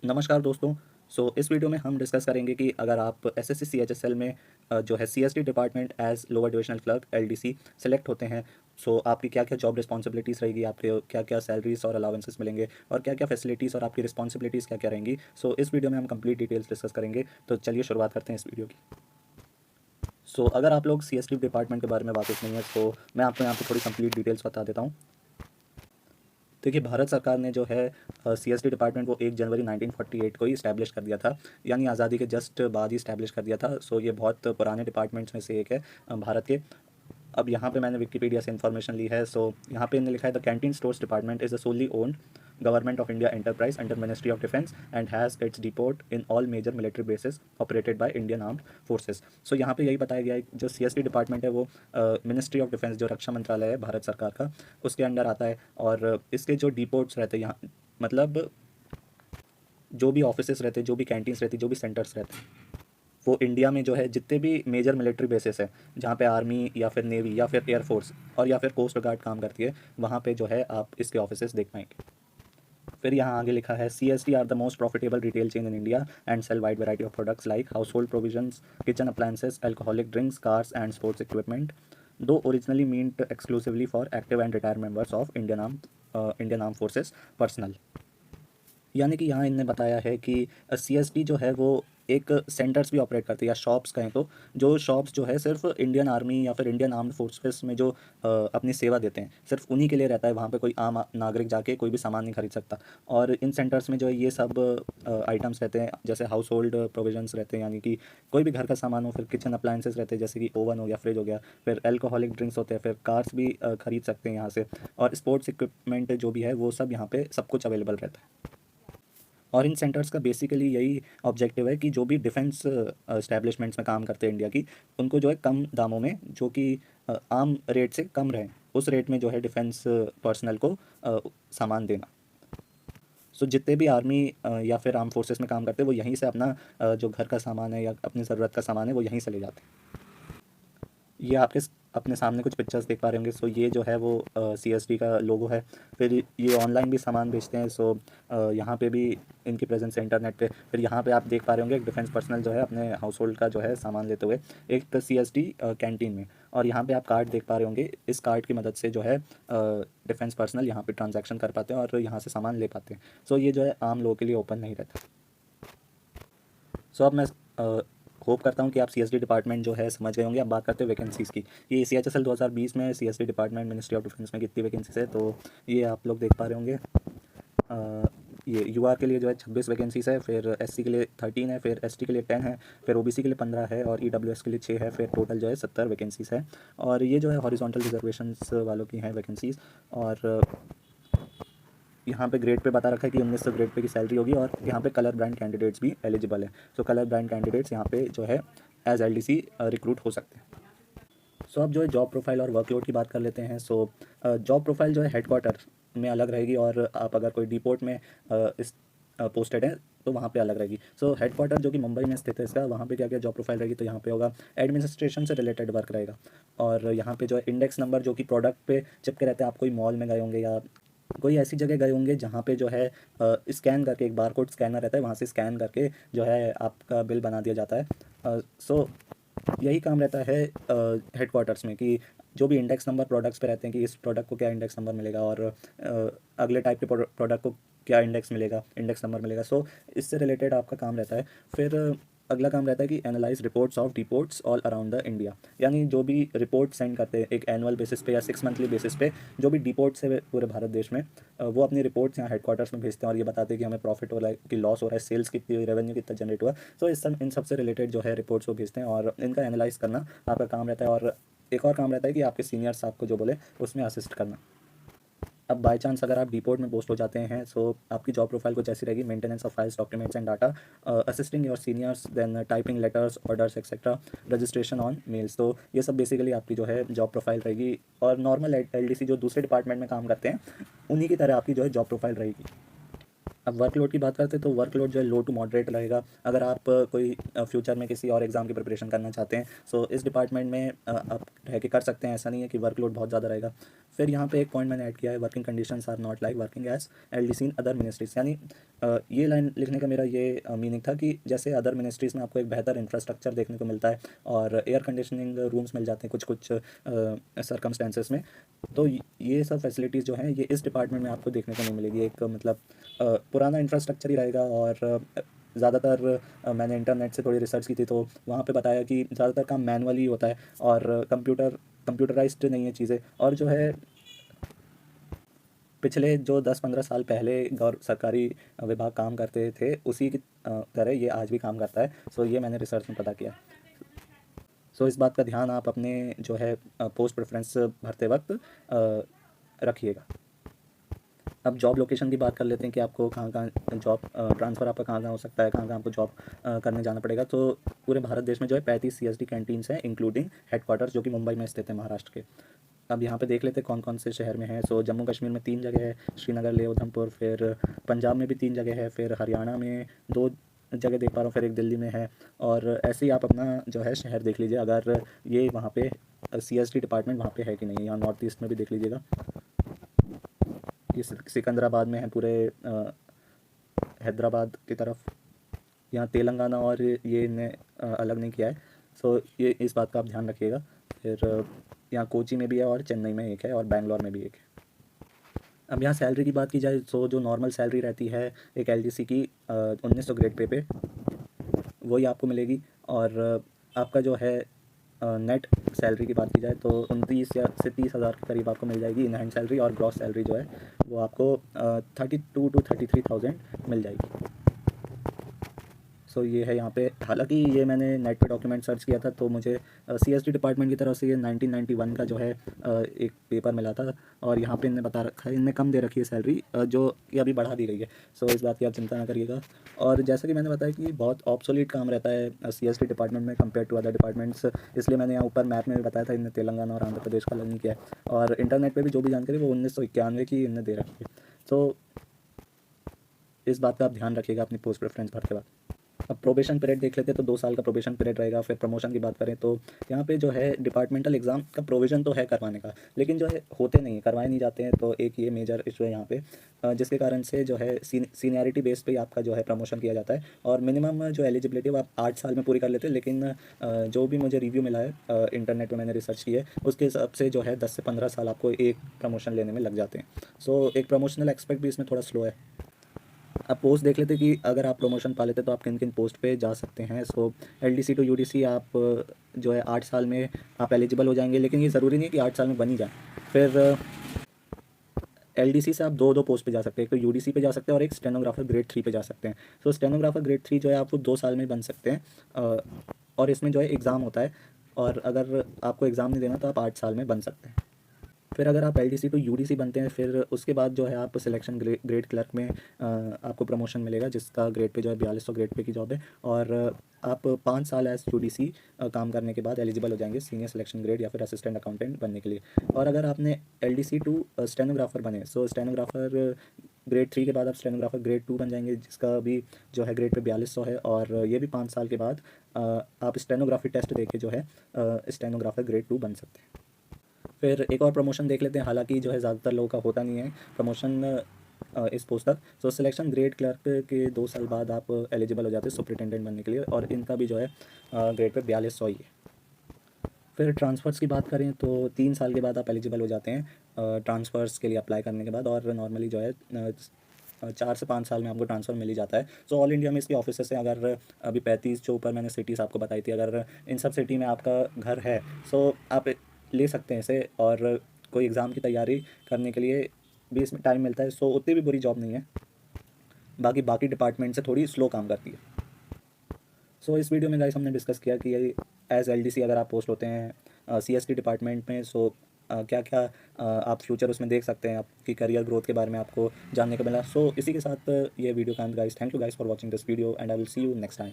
नमस्कार दोस्तों। इस वीडियो में हम डिस्कस करेंगे कि अगर आप एसएससी सीएचएसएल में जो है CSD department as lower divisional clerk LDC select होते हैं, आपकी क्या क्या जॉब रिस्पॉन्सिबिलिटीज़ रहेगी, आपके क्या क्या सैलरीज और अलाउंसेस मिलेंगे और क्या क्या फैसिलिटीज़ और आपकी रिस्पॉन्सिबिलिटीज़ क्या क्या रहेंगी। इस वीडियो में हम कंप्लीट डिटेल्स डिस्कस करेंगे। तो चलिए शुरुआत करते हैं इस वीडियो की। अगर आप लोग सीएसडी डिपार्टमेंट के बारे में वाकिफ़ नहीं है तो मैं आपको यहाँ पे थोड़ी कंप्लीट डिटेल्स बता देता हूँ। देखिए, भारत सरकार ने जो है सीएसडी डिपार्टमेंट को 1 जनवरी 1948 को ही इस्टेब्लिश कर दिया था, यानी आज़ादी के जस्ट बाद ही इस्टेब्लिश कर दिया था। ये बहुत पुराने डिपार्टमेंट्स में से एक है भारत के। अब यहाँ पे मैंने विकिपीडिया से इन्फॉर्मेशन ली है। यहाँ पे इन्होंने लिखा है the canteen stores department is a solely owned government of India enterprise under ministry of defence and has its depot in all major military bases operated by Indian armed forces. यहाँ पे यही बताया गया है जो सीएसडी डिपार्टमेंट है वो ministry of defence, जो रक्षा मंत्रालय है भारत सरकार का, उसके अंडर आता है। और इसके जो डिपोट्स रहते हैं यहाँ, मतलब जो भी ऑफिसेस रहते हैं, जो भी कैंटीन्स रहती है, जो भी सेंटर्स रहते हैं, वो इंडिया में जो है जितने भी मेजर मिलिट्री बेसिस है जहाँ पे आर्मी या फिर नेवी या फिर एयरफोर्स और या फिर कोस्ट गार्ड काम करती है, वहाँ पे जो है आप इसके ऑफिसेस देख पाएंगे। फिर यहाँ आगे लिखा है CSD are the most profitable retail chain in India and sell wide variety of products like household provisions, kitchen appliances, alcoholic drinks, cars and sports equipment, though originally meant exclusively for active and retired members of Indian arm forces personnel. यानी कि यहाँ इनने बताया है कि CSD जो है वो एक सेंटर्स भी ऑपरेट करती है, या शॉप्स कहें तो, जो शॉप्स जो है सिर्फ इंडियन आर्मी या फिर इंडियन आर्म्ड फोर्सेस में जो अपनी सेवा देते हैं, सिर्फ उन्हीं के लिए रहता है। वहाँ पे कोई आम नागरिक जाके कोई भी सामान नहीं खरीद सकता। और इन सेंटर्स में जो है ये सब आइटम्स रहते हैं, जैसे हाउस होल्ड प्रोविजंस रहते हैं, यानी कि कोई भी घर का सामान हो, फिर किचन अप्लायंसेस रहते हैं जैसे कि ओवन हो गया, फ्रिज हो गया, फिर अल्कोहलिक ड्रिंक्स होते हैं, फिर कार्स भी खरीद सकते हैं यहाँ से, और स्पोर्ट्स इक्विपमेंट जो भी है वो सब यहाँ पे सब कुछ अवेलेबल रहता है। और इन सेंटर्स का बेसिकली यही ऑब्जेक्टिव है कि जो भी डिफेंस एस्टेब्लिशमेंट्स में काम करते हैं इंडिया की, उनको जो है कम दामों में, जो कि आम रेट से कम रहे, उस रेट में जो है डिफेंस पर्सनल को सामान देना। जितने भी आर्मी या फिर आर्म फोर्सेस में काम करते हैं वो यहीं से अपना जो घर का सामान है या अपनी ज़रूरत का सामान है वो यहीं से ले जाते हैं। ये आपके अपने सामने कुछ पिक्चर्स देख पा रहे होंगे। ये जो है वो CSD का लोगो है। फिर ये ऑनलाइन भी सामान बेचते हैं। यहाँ पे भी इनकी प्रेजेंस है इंटरनेट पे। फिर यहाँ पे आप देख पा रहे होंगे एक डिफेंस पर्सनल जो है अपने हाउस होल्ड का जो है सामान लेते हुए एक CSD कैंटीन में। और यहाँ पे आप कार्ड देख पा रहे होंगे। इस कार्ड की मदद से जो है डिफेंस पर्सनल यहाँ पे ट्रांजैक्शन कर पाते हैं और यहाँ से सामान ले पाते हैं। ये जो है आम लोगों के लिए ओपन नहीं रहता। अब मैं होप करता हूँ कि आप CSD डिपार्टमेंट जो है समझ गए होंगे। अब बात करते हैं वैकेंसीज़ की। ये CHSL 2020 में CSD department ministry of defence में कितनी वैकेंसीज है, तो ये आप लोग देख पा रहे होंगे। ये UR के लिए जो है 26 वैकेंसीज है, फिर SC के लिए 13 है, फिर ST के लिए 10 है, फिर OBC के लिए 15 है और EWS के लिए 6 है। फिर टोटल जो है 70 वैकेंसीज है। और ये जो है हॉरिजॉन्टल रिजर्वेशंस वालों की हैं वैकेंसीज। और यहाँ पे ग्रेड पे बता रखा है कि 1900 ग्रेड पे की सैलरी होगी। और यहाँ पे कलर ब्रांड कैंडिडेट्स भी एलिजिबल है। कलर ब्रांड कैंडिडेट्स यहाँ पे जो है एज LDC रिक्रूट हो सकते हैं। अब जो है जॉब प्रोफाइल और वर्कलोड की बात कर लेते हैं। जॉब प्रोफाइल जो है हेडक्वार्टर में अलग रहेगी, और आप अगर कोई डिपोर्ट में इस पोस्टेड है तो वहाँ पे अलग रहेगी। हेडक्वार्टर जो कि मुंबई में स्थित है इसका, वहाँ पे क्या क्या जॉब प्रोफाइल रहेगी, तो यहाँ पे होगा एडमिनिस्ट्रेशन से रिलेटेड वर्क रहेगा। और यहाँ पे जो है इंडेक्स नंबर जो कि प्रोडक्ट पे चिपके रहते हैं, आप कोई मॉल में गए होंगे या कोई ऐसी जगह गए होंगे जहाँ पे जो है स्कैन करके, एक बारकोड स्कैनर रहता है, वहाँ से स्कैन करके जो है आपका बिल बना दिया जाता है। यही काम रहता है हेडक्वार्टर्स में, कि जो भी इंडेक्स नंबर प्रोडक्ट्स पे रहते हैं कि इस प्रोडक्ट को क्या इंडेक्स नंबर मिलेगा और अगले टाइप के प्रोडक्ट को क्या इंडेक्स नंबर मिलेगा। इससे रिलेटेड आपका काम रहता है। फिर अगला काम रहता है कि analyse reports of deports all around the India, यानी जो भी रिपोर्ट सेंड करते हैं एक एनुअल बेसिस पे या 6 मंथली बेसिस पे, जो भी डिपोर्ट्स है पूरे भारत देश में, वो अपनी रिपोर्ट्स यहाँ हेडक्वार्टर्स में भेजते हैं और ये बताते हैं कि हमें प्रॉफिट हो रहा है कि लॉस हो रहा है, सेल्स कितनी हुई, रेवेन्यू कितना जनरेट हुआ। इन सब से रिलेटेड जो है रिपोर्ट्स वो भेजते हैं और इनका एनालाइज करना आपका काम रहता है। और एक और काम रहता है कि आपके सीनियर्स आपको जो बोले उसमें असिस्ट करना। अब बाय चांस अगर आप डिपोर्ट में पोस्ट हो जाते हैं, आपकी जॉब प्रोफाइल कुछ ऐसी रहेगी: maintenance of files, documents and data, assisting your seniors, then typing letters, orders etcetera, registration on mails. ये सब बेसिकली आपकी जो है जॉब प्रोफाइल रहेगी। और नॉर्मल LDC जो दूसरे डिपार्टमेंट में काम करते हैं उन्हीं की तरह आपकी जो है जॉब प्रोफाइल रहेगी। अब वर्कलोड की बात करते हैं तो वर्कलोड जो है लो टू मॉडरेट रहेगा। अगर आप कोई फ्यूचर में किसी और एग्ज़ाम की प्रिपरेशन करना चाहते हैं, सो इस डिपार्टमेंट में आप रह के कर सकते हैं। ऐसा नहीं है कि वर्कलोड बहुत ज़्यादा रहेगा। फिर यहाँ पे एक पॉइंट मैंने ऐड किया है, working conditions are not like working as LDC in other ministries. यानी ये लाइन लिखने का मेरा ये मीनिंग था कि जैसे अदर मिनिस्ट्रीज़ में आपको एक बेहतर इंफ्रास्ट्रक्चर देखने को मिलता है और एयर कंडीशनिंग रूम्स मिल जाते हैं कुछ कुछ सर्कमस्टेंसेस में, तो ये सब फैसिलिटीज़ जो हैं ये इस डिपार्टमेंट में आपको देखने को नहीं मिलेगी। एक मतलब पुराना इंफ्रास्ट्रक्चर ही रहेगा। और ज़्यादातर मैंने इंटरनेट से थोड़ी रिसर्च की थी तो वहाँ पे बताया कि ज़्यादातर काम मैनुअली होता है और कंप्यूटराइज्ड नहीं है चीज़ें। और जो है पिछले जो 10-15 साल पहले सरकारी विभाग काम करते थे उसी की तरह ये आज भी काम करता है। सो ये मैंने रिसर्च में पता किया। सो इस बात का ध्यान आप अपने जो है पोस्ट प्रेफरेंस भरते वक्त रखिएगा। अब जॉब लोकेशन की बात कर लेते हैं कि आपको कहाँ कहाँ जॉब ट्रांसफ़र आपका कहाँ कहाँ हो सकता है, कहाँ कहाँ आपको जॉब करने जाना पड़ेगा। तो पूरे भारत देश में जो है 35 सीएसडी कैंटीन्स हैं इंक्लूडिंग हेडक्वार्टर्स जो कि मुंबई में स्थित है महाराष्ट्र के। अब यहाँ पे देख लेते हैं कौन कौन से शहर में है। सो जम्मू कश्मीर में 3 जगह है, श्रीनगर, लेह, उधमपुर। फिर पंजाब में भी 3 जगह है। फिर हरियाणा में 2 जगह देख पा रहा हूँ। फिर एक दिल्ली में है। और ऐसे ही आप अपना जो है शहर देख लीजिए अगर ये वहाँ पे सीएसडी डिपार्टमेंट वहाँ पे है कि नहीं। यहाँ नॉर्थ ईस्ट में भी देख लीजिएगा, ये सिकंदराबाद में है पूरे हैदराबाद की तरफ। यहाँ तेलंगाना और ये इन्हें अलग नहीं किया है। सो ये इस बात का आप ध्यान रखिएगा। फिर यहाँ कोची में भी है और चेन्नई में एक है और बैंगलोर में भी एक है। अब यहाँ सैलरी की बात की जाए तो जो नॉर्मल सैलरी रहती है एक एलडीसी की 1900 ग्रेड पे वही आपको मिलेगी। और आपका जो है नेट सैलरी की बात की जाए तो 29 या से 30 हज़ार के करीब आपको मिल जाएगी इन हैंड सैलरी। और ग्रॉस सैलरी जो है वो आपको 32 to 33,000 मिल जाएगी। सो ये है यहाँ पे। हालांकि ये मैंने नेट पे डॉक्यूमेंट सर्च किया था तो मुझे सीएसडी डिपार्टमेंट की तरफ से ये 1991 का जो है एक पेपर मिला था। और यहाँ पे इनने बता रखा है, इनने कम दे रखी है सैलरी जो कि अभी बढ़ा दी गई है। सो इस बात की आप चिंता ना करिएगा। और जैसा कि मैंने बताया कि बहुत ऑब्सोलीट काम रहता है सीएसडी डिपार्टमेंट में कंपेयर टू अदर डिपार्टमेंट्स, इसलिए मैंने यहाँ ऊपर मैप में भी बताया था इनने तेलंगाना और आंध्र प्रदेश का अलग नहीं किया है। और इंटरनेट पर भी जो भी जानकारी वो 1991 की इनने दे रखी है। तो इस बात का आप ध्यान रखिएगा अपनी पोस्ट प्रेफरेंस भरते वक्त। अब प्रोबेशन पीरियड देख लेते हैं तो 2 साल का प्रोबेशन पीरियड रहेगा। फिर प्रमोशन की बात करें तो यहाँ पे जो है डिपार्टमेंटल एग्ज़ाम का प्रोविज़न तो है करवाने का, लेकिन जो है होते नहीं, करवाए नहीं जाते हैं। तो एक ये मेजर इशू है यहाँ पे जिसके कारण से जो है सीनियरिटी बेस पे आपका जो है प्रमोशन किया जाता है। और मिनिमम जो एलिजिबिलिटी वो आप 8 साल में पूरी कर लेते हैं। लेकिन जो भी मुझे रिव्यू मिला है इंटरनेट पर मैंने रिसर्च की है उसके हिसाब से जो है 10 से 15 साल आपको एक प्रमोशन लेने में लग जाते हैं। सो एक प्रमोशनल एक्सपेक्ट भी इसमें थोड़ा स्लो है। अब पोस्ट देख लेते कि अगर आप प्रमोशन पा लेते तो आप किन किन पोस्ट पे जा सकते हैं। सो एलडीसी टू यूडीसी आप जो है 8 साल में आप एलिजिबल हो जाएंगे, लेकिन ये ज़रूरी नहीं है कि 8 साल में बन ही जाए। फिर एलडीसी से आप दो दो पोस्ट पे जा सकते हैं, एक तो यूडीसी पे जा सकते हैं और एक स्टेनोग्राफर ग्रेड 3 पे जा सकते हैं। सो स्टेनोग्राफर ग्रेड 3 जो है आपको 2 साल में बन सकते हैं और इसमें जो है एग्ज़ाम होता है। और अगर आपको एग्ज़ाम नहीं देना तो आप 8 साल में बन सकते हैं। फिर अगर आप एलडीसी टू यूडीसी बनते हैं फिर उसके बाद जो है आप सिलेक्शन ग्रेड क्लर्क में आपको प्रमोशन मिलेगा जिसका ग्रेड पे जो है 4200 ग्रेड पे की जॉब है। और आप 5 साल एज यूडीसी काम करने के बाद एलिजिबल हो जाएंगे सीनियर सिलेक्शन ग्रेड या फिर असिस्टेंट अकाउंटेंट बनने के लिए। और अगर आपने एलडीसी टू स्टेनोग्राफर बने, सो स्टेनोग्राफर ग्रेड 3 के बाद आप स्टेनोग्राफर ग्रेड 2 बन जाएंगे जिसका भी जो है ग्रेड पे 4200 है। और ये भी 5 साल के बाद आप स्टेनोग्राफी टेस्ट दे के जो है स्टेनोग्राफर ग्रेड 2 बन सकते हैं। फिर एक और प्रमोशन देख लेते हैं, हालांकि जो है ज़्यादातर लोगों का होता नहीं है प्रमोशन इस पोस्ट तक। सो सिलेक्शन ग्रेड क्लर्क के 2 साल बाद आप एलिजिबल हो जाते हैं सुपरिटेंडेंट बनने के लिए और इनका भी जो है ग्रेड पे 4200 ही है। फिर ट्रांसफ़र्स की बात करें तो 3 साल के बाद आप एलिजिबल हो जाते हैं ट्रांसफ़र्स के लिए अप्लाई करने के बाद। और नॉर्मली जो है 4 से 5 साल में आपको ट्रांसफ़र मिल ही जाता है। सो ऑल इंडिया में इसकी ऑफिसेस हैं। अगर अभी 35 जो ऊपर मैंने सिटीज़ आपको बताई थी, अगर इन सब सिटी में आपका घर है सो आप ले सकते हैं इसे। और कोई एग्ज़ाम की तैयारी करने के लिए भी इसमें टाइम मिलता है। सो उतनी भी बुरी जॉब नहीं है, बाकी डिपार्टमेंट से थोड़ी स्लो काम करती है। सो इस वीडियो में गाइस हमने डिस्कस किया कि एज एलडीसी अगर आप पोस्ट होते हैं सीएसटी डिपार्टमेंट में, सो क्या क्या आप फ्यूचर उसमें देख सकते हैं, आपकी करियर ग्रोथ के बारे में आपको जानने को मिला। सो इसी के साथ ये वीडियो का अंत guys. Thank you guys for watching this video and I will see you next time.